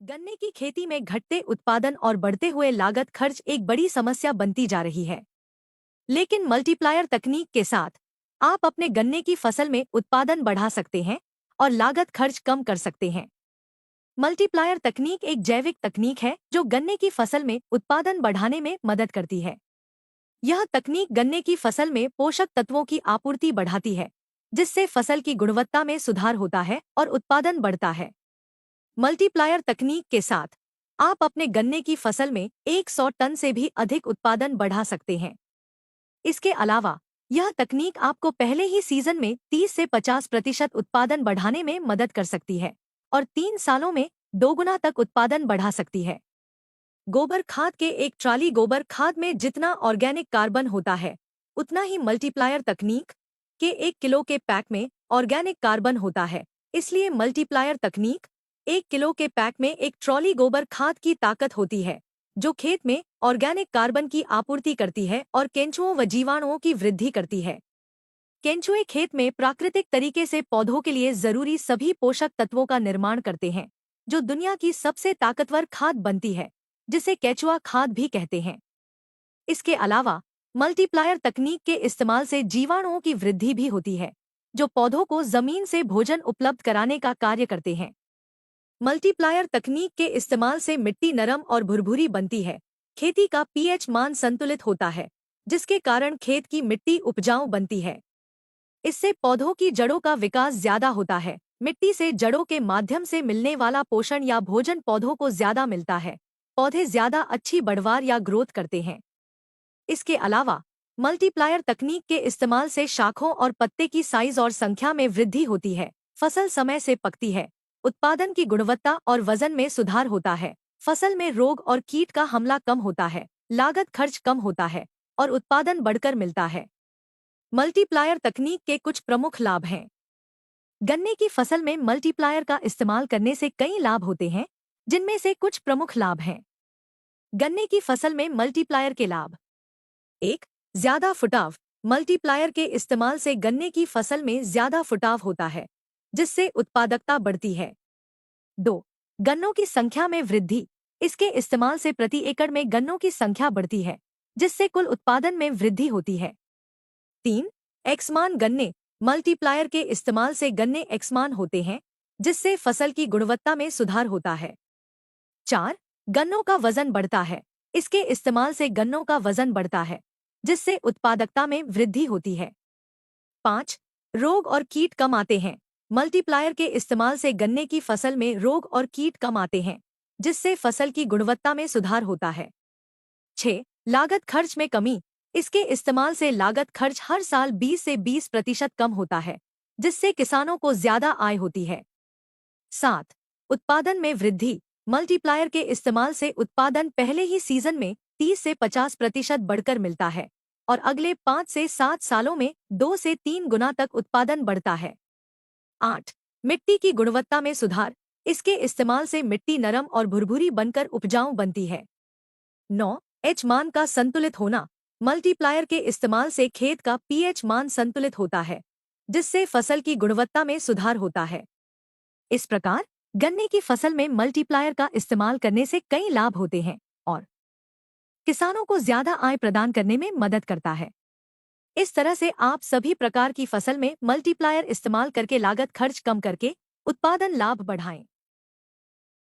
गन्ने की खेती में घटते उत्पादन और बढ़ते हुए लागत खर्च एक बड़ी समस्या बनती जा रही है। लेकिन मल्टीप्लायर तकनीक के साथ आप अपने गन्ने की फसल में उत्पादन बढ़ा सकते हैं और लागत खर्च कम कर सकते हैं। मल्टीप्लायर तकनीक एक जैविक तकनीक है जो गन्ने की फसल में उत्पादन बढ़ाने में मदद करती है। यह तकनीक गन्ने की फसल में पोषक तत्वों की आपूर्ति बढ़ाती है, जिससे फसल की गुणवत्ता में सुधार होता है और उत्पादन बढ़ता है। मल्टीप्लायर तकनीक के साथ आप अपने गन्ने की फसल में 100 टन से भी अधिक उत्पादन बढ़ा सकते हैं। इसके अलावा यह तकनीक आपको पहले ही सीजन में 30 से 50% उत्पादन बढ़ाने में मदद कर सकती है और 3 सालों में 2 गुना तक उत्पादन बढ़ा सकती है। गोबर खाद के एक ट्राली गोबर खाद में जितना ऑर्गेनिक कार्बन होता है, उतना ही मल्टीप्लायर तकनीक के 1 किलो के पैक में ऑर्गेनिक कार्बन होता है। इसलिए मल्टीप्लायर तकनीक 1 किलो के पैक में एक ट्रॉली गोबर खाद की ताकत होती है, जो खेत में ऑर्गेनिक कार्बन की आपूर्ति करती है और केंचुओं व जीवाणुओं की वृद्धि करती है। केंचुए खेत में प्राकृतिक तरीके से पौधों के लिए जरूरी सभी पोषक तत्वों का निर्माण करते हैं, जो दुनिया की सबसे ताकतवर खाद बनती है, जिसे केंचुआ खाद भी कहते हैं। इसके अलावा मल्टीप्लायर तकनीक के इस्तेमाल से जीवाणुओं की वृद्धि भी होती है, जो पौधों को जमीन से भोजन उपलब्ध कराने का कार्य करते हैं। मल्टीप्लायर तकनीक के इस्तेमाल से मिट्टी नरम और भुरभुरी बनती है। खेती का पीएच मान संतुलित होता है, जिसके कारण खेत की मिट्टी उपजाऊ बनती है। इससे पौधों की जड़ों का विकास ज्यादा होता है। मिट्टी से जड़ों के माध्यम से मिलने वाला पोषण या भोजन पौधों को ज्यादा मिलता है। पौधे ज्यादा अच्छी बढ़वार या ग्रोथ करते हैं। इसके अलावा मल्टीप्लायर तकनीक के इस्तेमाल से शाखों और पत्ते की साइज और संख्या में वृद्धि होती है। फसल समय से पकती है। उत्पादन की गुणवत्ता और वजन में सुधार होता है। फसल में रोग और कीट का हमला कम होता है। लागत खर्च कम होता है और उत्पादन बढ़कर मिलता है। मल्टीप्लायर तकनीक के कुछ प्रमुख लाभ हैं। गन्ने की फसल में मल्टीप्लायर का इस्तेमाल करने से कई लाभ होते हैं, जिनमें से कुछ प्रमुख लाभ हैं। गन्ने की फसल में मल्टीप्लायर के लाभ। 1. ज्यादा फुटाव। मल्टीप्लायर के इस्तेमाल से गन्ने की फसल में ज्यादा फुटाव होता है, जिससे उत्पादकता बढ़ती है। 2. गन्नों की संख्या में वृद्धि। इसके इस्तेमाल से प्रति एकड़ में गन्नों की संख्या बढ़ती है, जिससे कुल उत्पादन में वृद्धि होती है। 3. एक्समान गन्ने। मल्टीप्लायर के इस्तेमाल से गन्ने एक्समान होते हैं, जिससे फसल की गुणवत्ता में सुधार होता है। 4. गन्नों का वजन बढ़ता है। इसके इस्तेमाल से गन्नों का वजन बढ़ता है, जिससे उत्पादकता में वृद्धि होती है। 5. रोग और कीट कम आते हैं। मल्टीप्लायर के इस्तेमाल से गन्ने की फसल में रोग और कीट कम आते हैं, जिससे फसल की गुणवत्ता में सुधार होता है। 6. लागत खर्च में कमी। इसके इस्तेमाल से लागत खर्च हर साल 20 से 20% कम होता है, जिससे किसानों को ज्यादा आय होती है। 7. उत्पादन में वृद्धि। मल्टीप्लायर के इस्तेमाल से उत्पादन पहले ही सीजन में 30 से 50% बढ़कर मिलता है और अगले 5 से 7 सालों में 2 से 3 गुना तक उत्पादन बढ़ता है। 8. मिट्टी की गुणवत्ता में सुधार। इसके इस्तेमाल से मिट्टी नरम और भुरभुरी बनकर उपजाऊ बनती है। 9. एच मान का संतुलित होना। मल्टीप्लायर के इस्तेमाल से खेत का पीएच मान संतुलित होता है, जिससे फसल की गुणवत्ता में सुधार होता है। इस प्रकार गन्ने की फसल में मल्टीप्लायर का इस्तेमाल करने से कई लाभ होते हैं और किसानों को ज्यादा आय प्रदान करने में मदद करता है। इस तरह से आप सभी प्रकार की फसल में मल्टीप्लायर इस्तेमाल करके लागत खर्च कम करके उत्पादन लाभ बढ़ाएं।